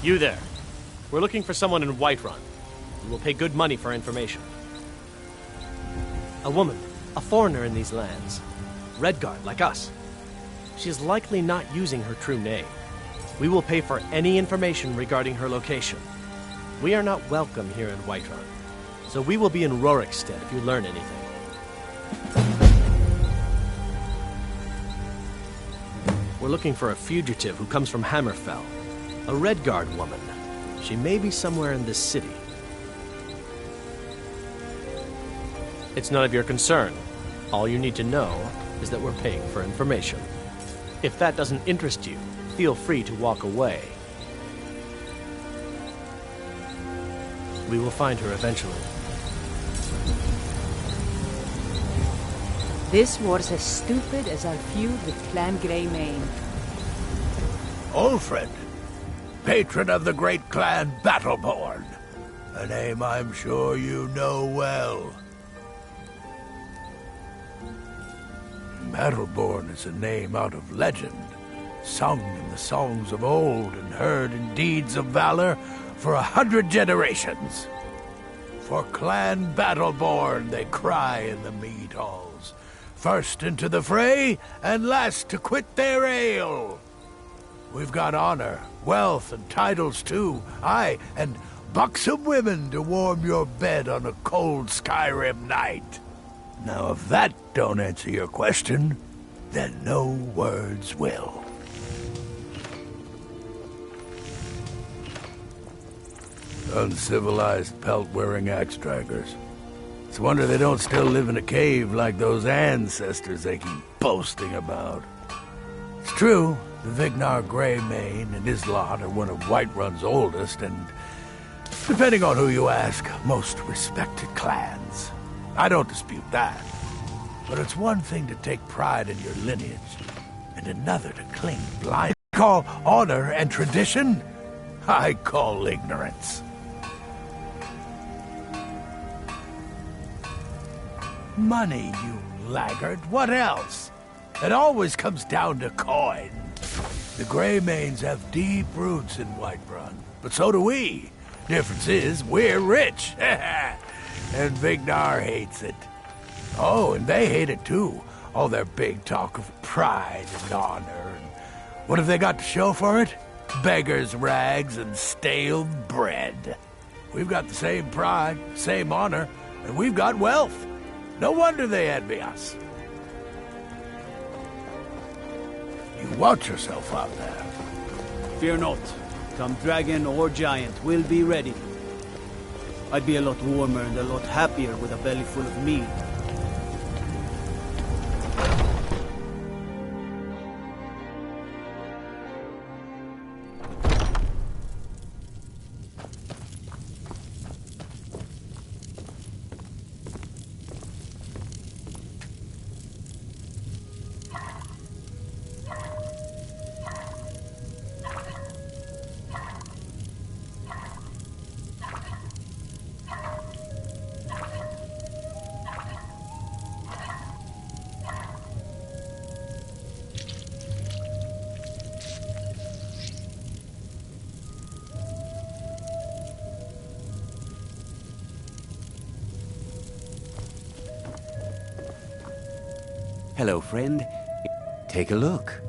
You there. We're looking for someone in Whiterun. We will pay good money for information. A woman, a foreigner in these lands. Redguard, like us. She is likely not using her true name. We will pay for any information regarding her location. We are not welcome here in Whiterun, so we will be in Rorikstead if you learn anything. We're looking for a fugitive who comes from Hammerfell. A Redguard woman. She may be somewhere in this city. It's none of your concern. All you need to know is that we're paying for information. If that doesn't interest you, feel free to walk away. We will find her eventually. This was as stupid as our feud with Clan Greymane. Old friend, patron of the great clan Battleborn. A name I'm sure you know well. Battleborn is a name out of legend, sung in the songs of old and heard in deeds of valor for 100 generations. For Clan Battleborn they cry in the mead halls, first into the fray and last to quit their ale. We've got honor, wealth, and titles too, aye, and buxom women to warm your bed on a cold Skyrim night. Now, if that don't answer your question, then no words will. Uncivilized pelt-wearing axe-draggers. It's a wonder they don't still live in a cave like those ancestors they keep boasting about. It's true, the Vignar Greymane and his lot are one of Whiterun's oldest and, depending on who you ask, most respected clans. I don't dispute that. But it's one thing to take pride in your lineage, and another to cling blind. I call honor and tradition, I call ignorance. Money, you laggard. What else? It always comes down to coin. The Greymanes have deep roots in Whiterun, but so do we. Difference is, we're rich. And Vignar hates it. Oh, and they hate it too. All their big talk of pride and honor. And what have they got to show for it? Beggars' rags and stale bread. We've got the same pride, same honor, and we've got wealth. No wonder they envy us. You watch yourself out there. Fear not. Come dragon or giant, we'll be ready. I'd be a lot warmer and a lot happier with a belly full of meat. Hello, friend. Take a look.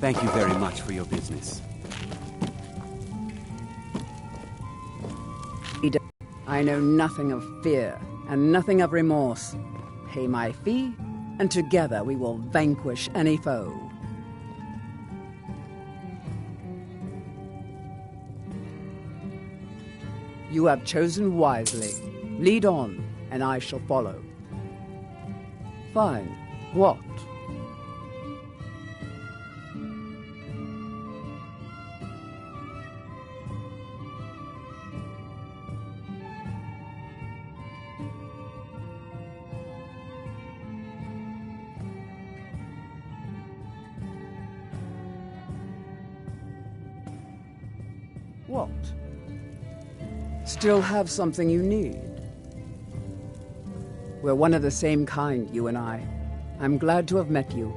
Thank you very much for your business. I know nothing of fear and nothing of remorse. Pay my fee, and together we will vanquish any foe. You have chosen wisely. Lead on, and I shall follow. Fine. What? What? Still have something you need? We're one of the same kind, you and I. I'm glad to have met you.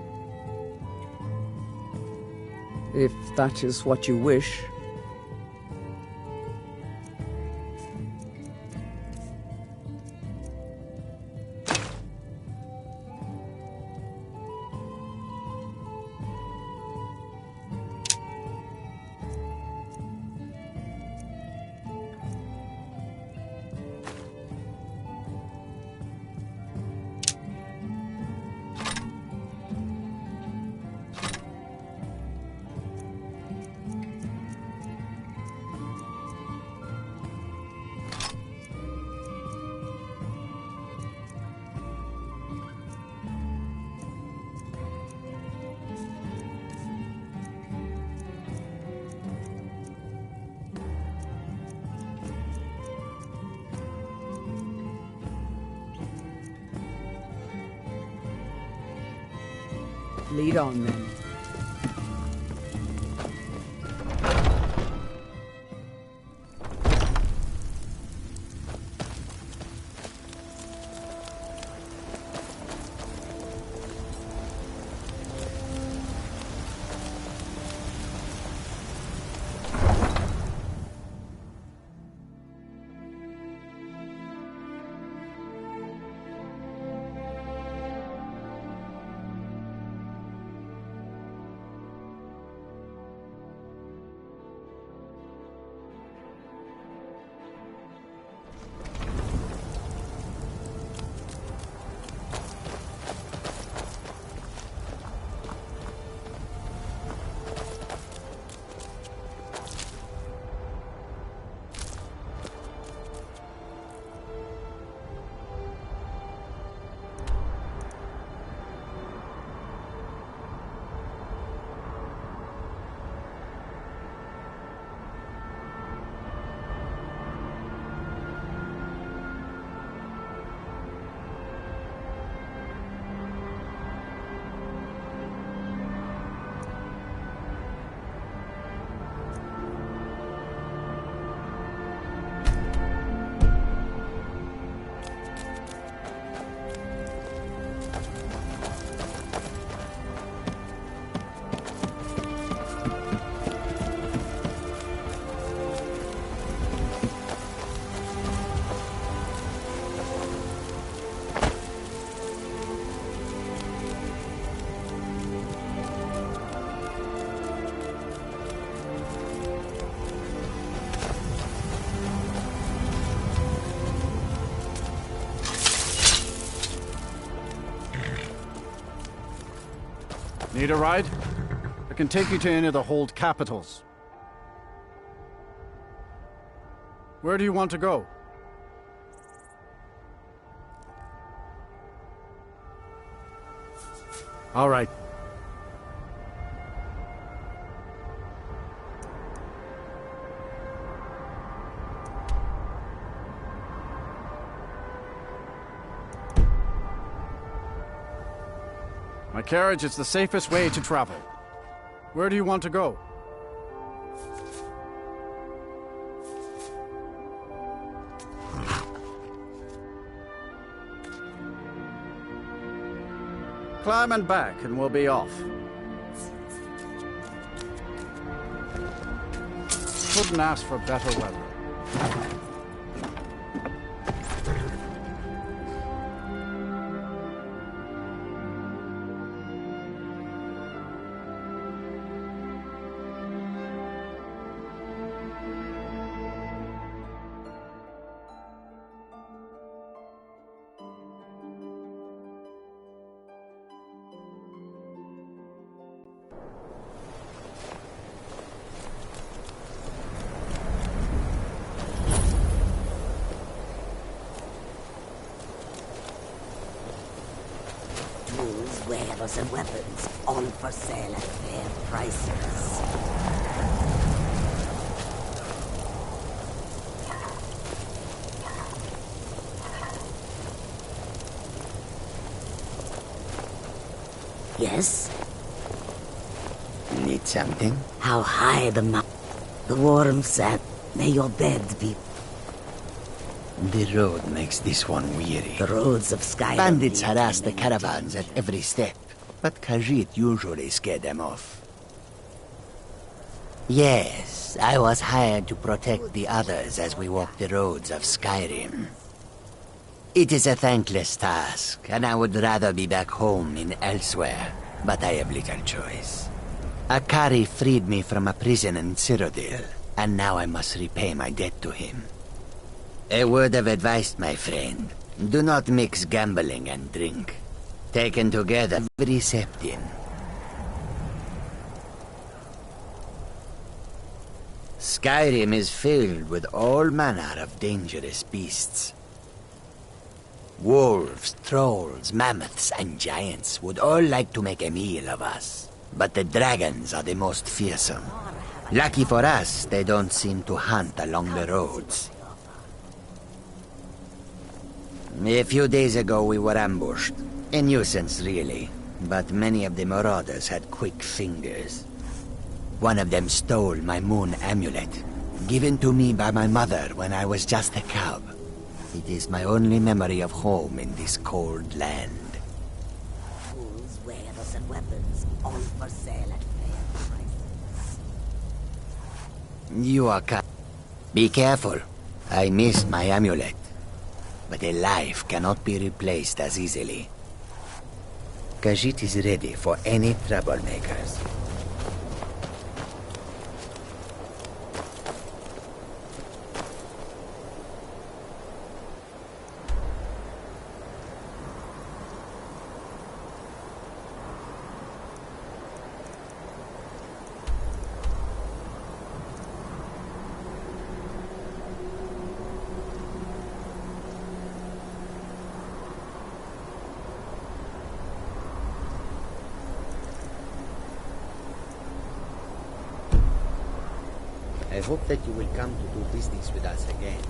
If that is what you wish. Lead on, then. Need a ride? I can take you to any of the hold capitals. Where do you want to go? All right. My carriage is the safest way to travel. Where do you want to go? Climb and back, and we'll be off. Couldn't ask for better weather. wares and weapons, all for sale at fair prices. Yes? Need something? How high the warm sand. May your bed be. The road makes this one weary. The roads of Skyrim. Bandits harass the caravans at every step, but Khajiit usually scare them off. Yes, I was hired to protect the others as we walk the roads of Skyrim. It is a thankless task, and I would rather be back home in elsewhere, but I have little choice. Akari freed me from a prison in Cyrodiil, and now I must repay my debt to him. A word of advice, my friend. Do not mix gambling and drink. Taken together, very septim. Skyrim is filled with all manner of dangerous beasts. Wolves, trolls, mammoths, and giants would all like to make a meal of us. But the dragons are the most fearsome. Lucky for us, they don't seem to hunt along the roads. A few days ago we were ambushed. A nuisance, really. But many of the marauders had quick fingers. One of them stole my moon amulet, given to me by my mother when I was just a cub. It is my only memory of home in this cold land. Tools, wares, and weapons, all for sale at fair prices. You are Be careful. I missed my amulet. But a life cannot be replaced as easily. Khajiit is ready for any troublemakers. I hope that you will come to do business with us again.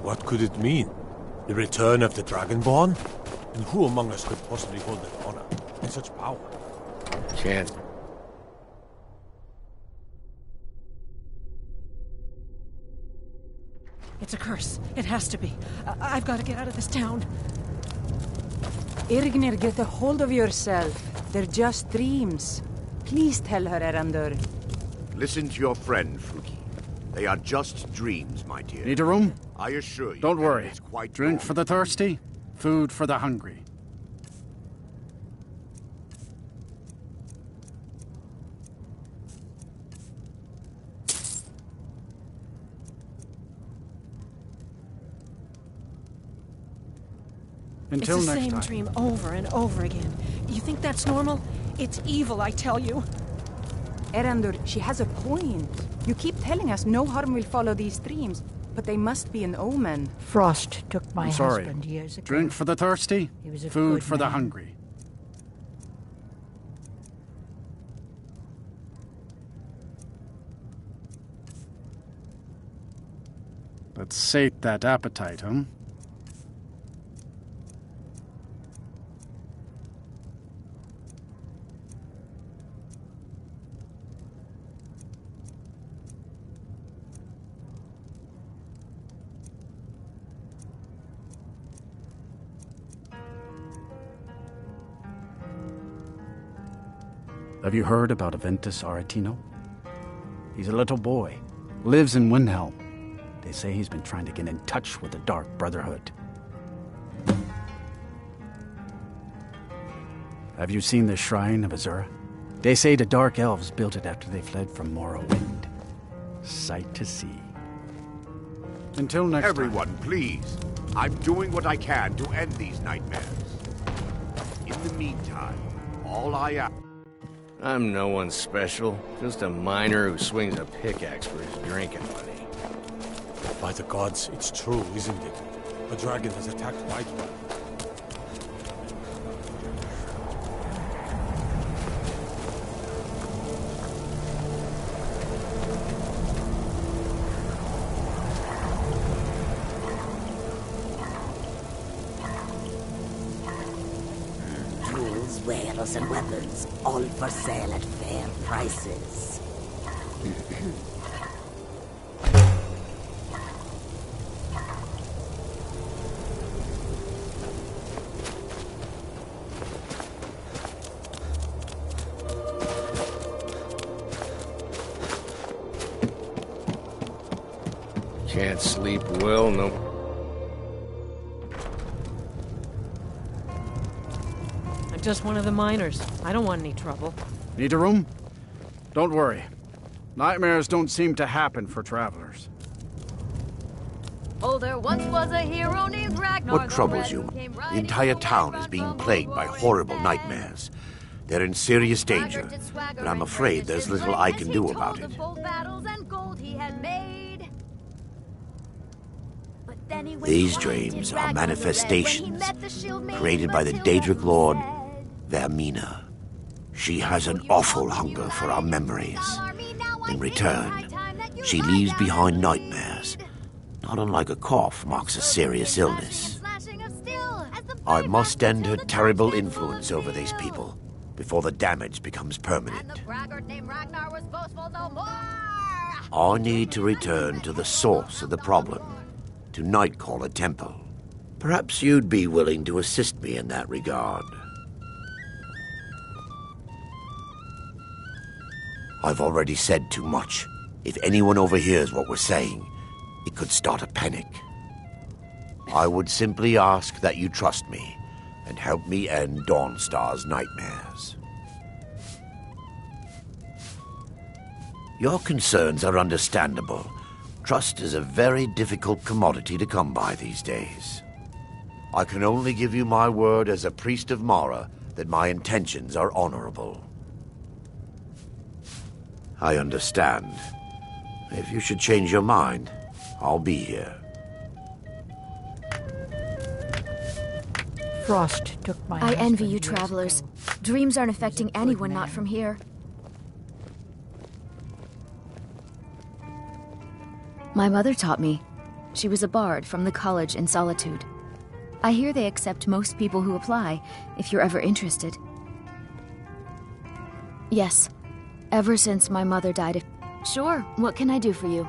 What could it mean? The return of the Dragonborn? And who among us could possibly hold that honor and such power? Chance. It's a curse. It has to be. I've got to get out of this town. Irgnir, get a hold of yourself. They're just dreams. Please tell her, Erandur. Listen to your friend, Fuki. They are just dreams, my dear. Need a room? I assure you. Don't worry. It's quite Drink normal. for the thirsty, food for the hungry. Until it's the next same time. dream over and over again. You think that's normal? It's evil, I tell you. Erandur, she has a point. You keep telling us no harm will follow these dreams, but they must be an omen. Frost took my I'm sorry. husband years ago. Drink for the thirsty, He was a food good for the man. hungry. Let's sate that appetite, huh? Have you heard about Aventus Aretino? He's a little boy, lives in Windhelm. They say he's been trying to get in touch with the Dark Brotherhood. Have you seen the Shrine of Azura? They say the Dark Elves built it after they fled from Morrowind. Sight to see. Until next Everyone, please. I'm doing what I can to end these nightmares. In the meantime, all I ask... I'm no one special, just a miner who swings a pickaxe for his drinking money. By the gods, it's true, isn't it? A dragon has attacked Whiterun. Tools, wares, and weapons, all for sale at fair prices. Can't sleep well, no. I'm just one of the miners. I don't want any trouble. Need a room? Don't worry. Nightmares don't seem to happen for travelers. Oh, there once was a hero named Ragnar. What troubles you? The entire town is being plagued by horrible nightmares. They're in serious danger, but I'm afraid there's little I can do about it. These dreams are manifestations created by the Daedric Lord, Vermina. She has an awful hunger for our memories. In return, she leaves behind nightmares. Not unlike a cough marks a serious illness. I must end her terrible influence over these people before the damage becomes permanent. I need to return to the source of the problem, to Nightcaller Temple. Perhaps you'd be willing to assist me in that regard. I've already said too much. If anyone overhears what we're saying, it could start a panic. I would simply ask that you trust me and help me end Dawnstar's nightmares. Your concerns are understandable. Trust is a very difficult commodity to come by these days. I can only give you my word as a priest of Mara that my intentions are honorable. I understand. If you should change your mind, I'll be here. Frost took my I envy husband you years travelers. ago. Dreams aren't affecting good anyone not man. from here. My mother taught me. She was a bard from the college in Solitude. I hear they accept most people who apply, if you're ever interested. Yes. Ever since my mother died. Sure, what can I do for you?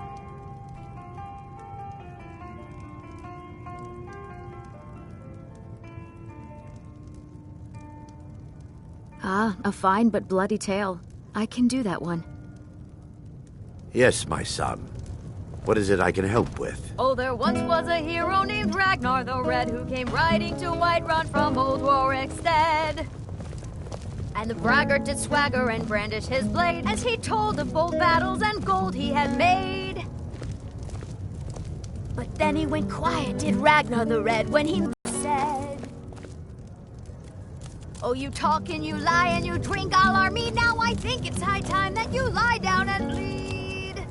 Ah, a fine but bloody tale. I can do that one. Yes, my son. What is it I can help with? Oh, there once was a hero named Ragnar the Red who came riding to Whiterun from old Warwickstead. And the braggart did swagger and brandish his blade as he told of bold battles and gold he had made. But then he went quiet, did Ragnar the Red, when he said, "Oh, you talk and you lie and you drink all our mead. Now I think it's high time that you lie down and bleed."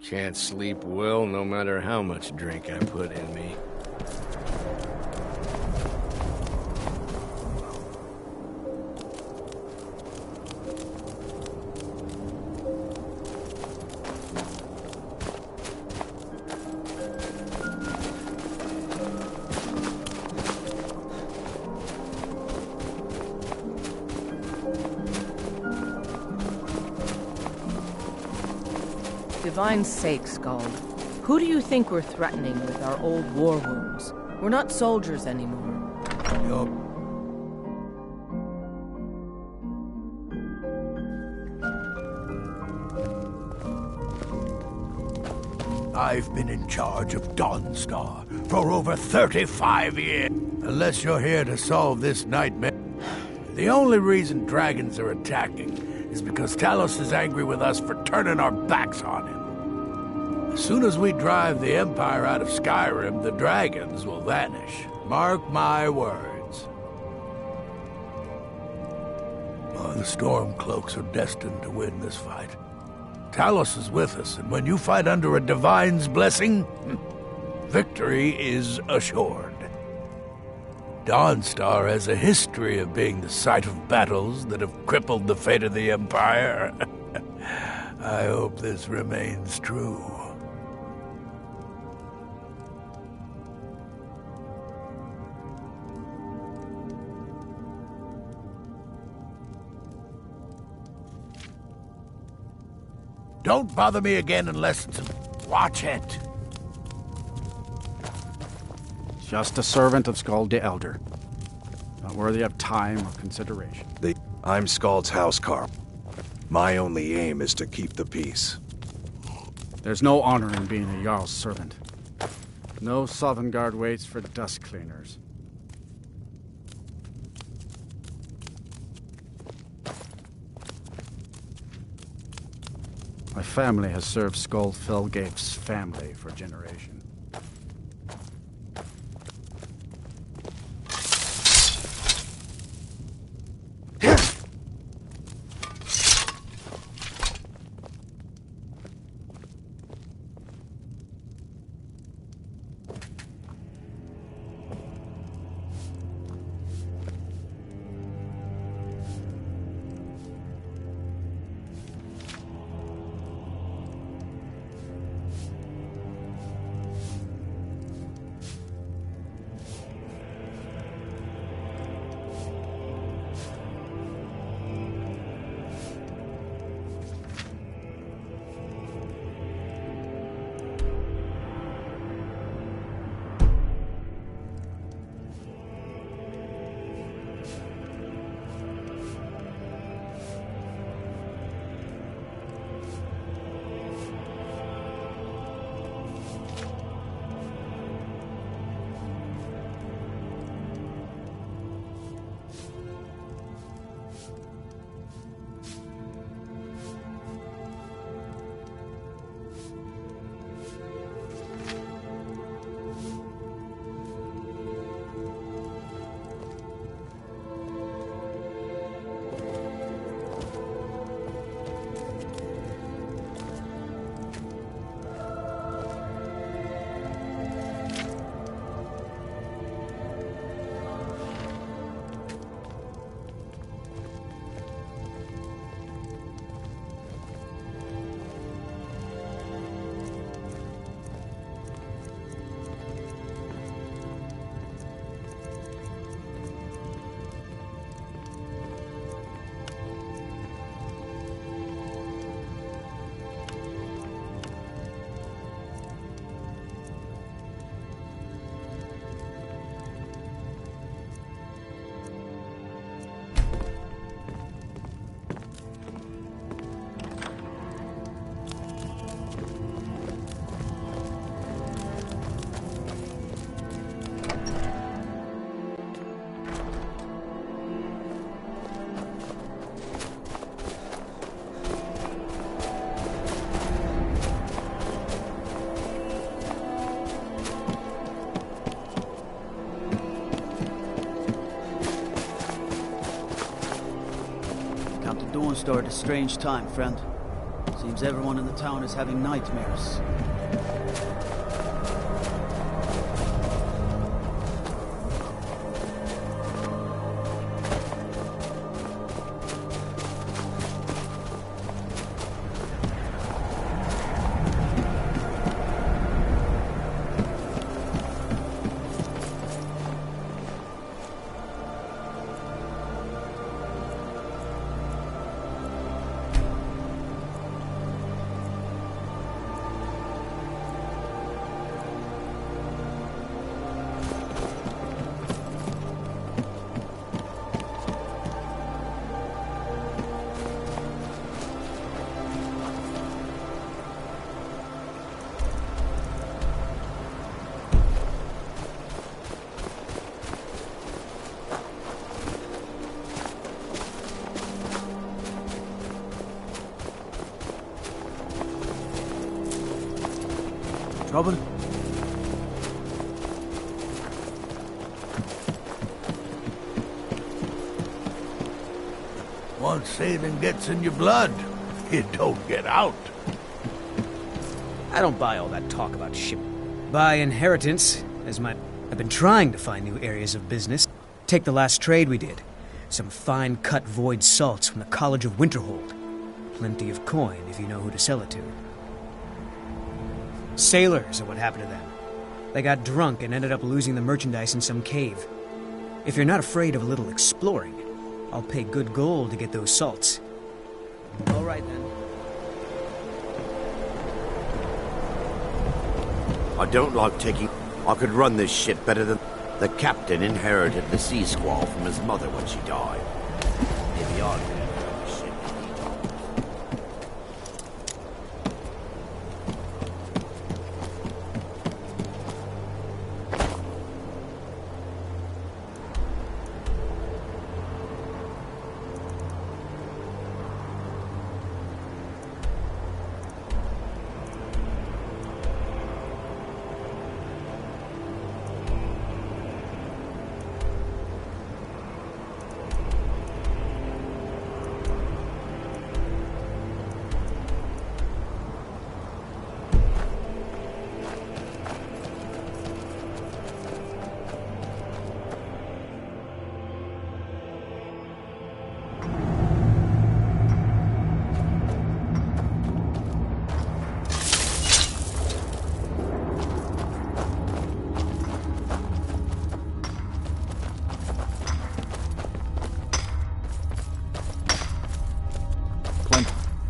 Can't sleep well no matter how much drink I put in me. Divine's sake, Skald. Who do you think we're threatening with our old war wounds? We're not soldiers anymore. I've been in charge of Dawnstar for over 35 years. Unless you're here to solve this nightmare. The only reason dragons are attacking is because Talos is angry with us for turning our backs on him. As soon as we drive the Empire out of Skyrim, the dragons will vanish. Mark my words. Oh, the Stormcloaks are destined to win this fight. Talos is with us, and when you fight under a divine's blessing, victory is assured. Dawnstar has a history of being the site of battles that have crippled the fate of the Empire. I hope this remains true. Don't bother me again unless it's... Watch it. Just a servant of Skald the Elder. Not worthy of time or consideration. I'm Skald's housecarl. My only aim is to keep the peace. There's no honor in being a Jarl's servant. No Sovngarde waits for dust cleaners. My family has served Skald Felgate's family for generations. Dawnstar at a strange time, friend. Seems everyone in the town is having nightmares. Trouble? Once saving gets in your blood, you don't get out. I don't buy all that talk about ship. Buy inheritance, I've been trying to find new areas of business. Take the last trade we did. Some fine-cut void salts from the College of Winterhold. Plenty of coin if you know who to sell it to. Sailors are what happened to them. They got drunk and ended up losing the merchandise in some cave. If you're not afraid of a little exploring, I'll pay good gold to get those salts. All right, then. I don't like taking... I could run this ship better than... The captain inherited the sea squall from his mother when she died. Maybe I could run the ship.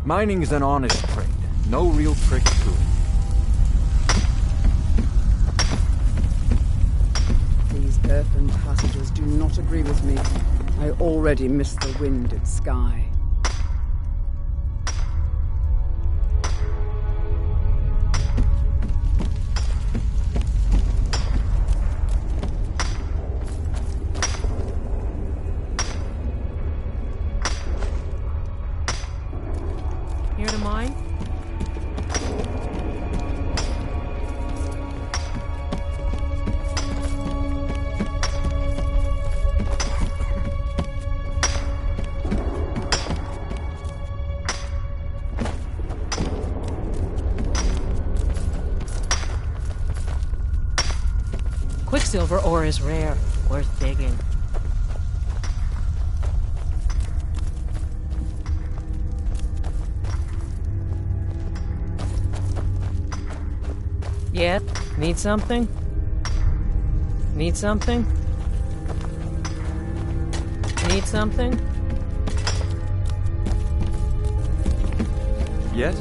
Mining is an honest trade. No real tricks to it. These earthen passengers do not agree with me. I already miss the winded sky. Here to mine? Quicksilver ore is rare, worth digging. Yeah? Need something? Need something? Need something? Yes?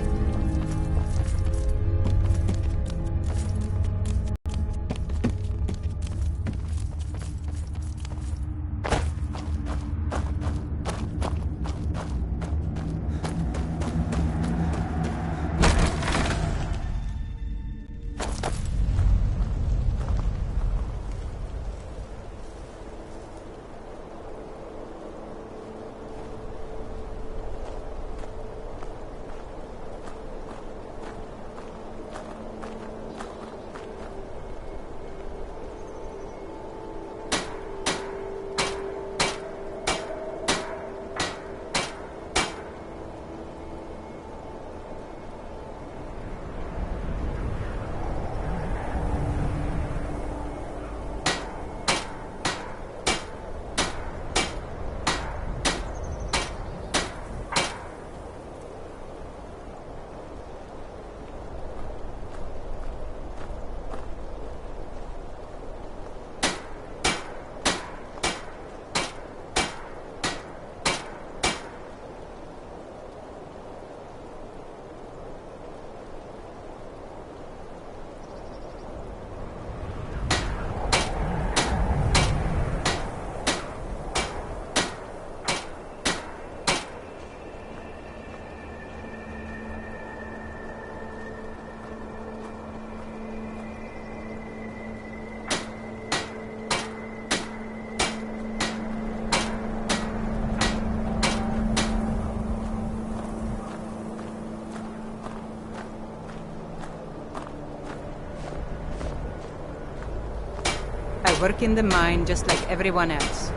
I work in the mine just like everyone else.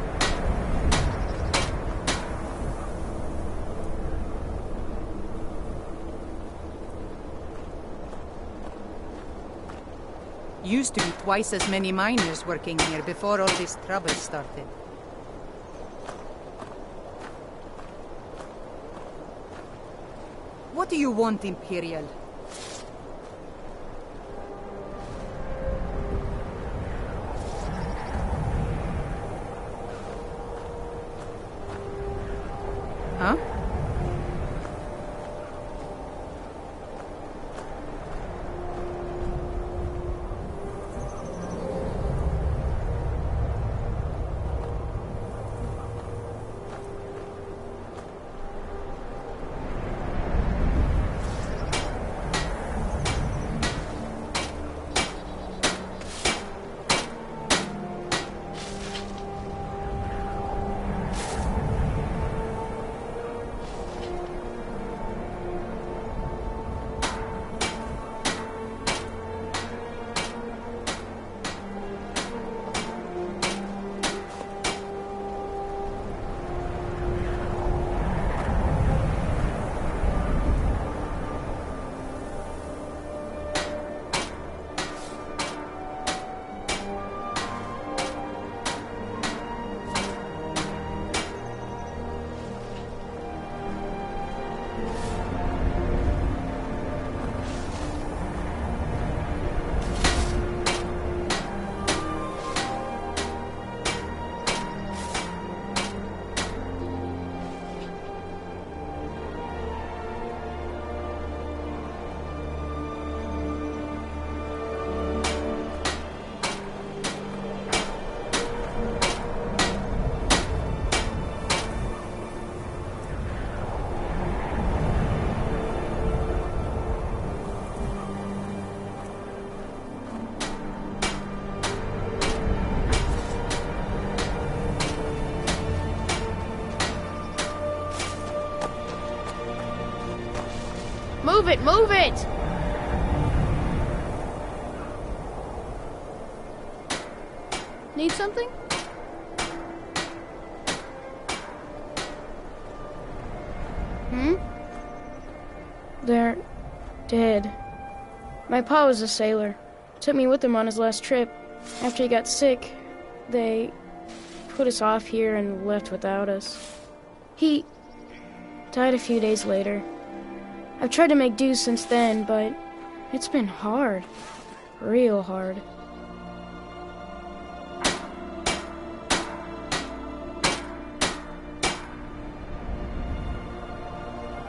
Used to be twice as many miners working here before all this trouble started. What do you want, Imperial? Huh? Move it! Move it! Need something? They're dead. My pa was a sailor. Took me with him on his last trip. After he got sick, they put us off here and left without us. He died a few days later. I've tried to make do since then, but it's been hard. Real hard.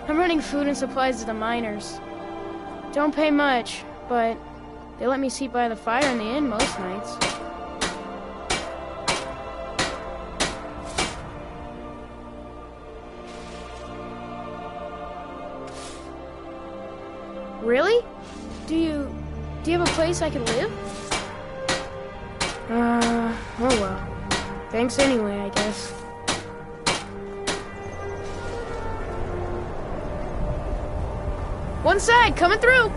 I'm running food and supplies to the miners. Don't pay much, but they let me sleep by the fire in the inn most nights. Really? Do you have a place I can live? Oh well. Thanks anyway, I guess. One side, coming through!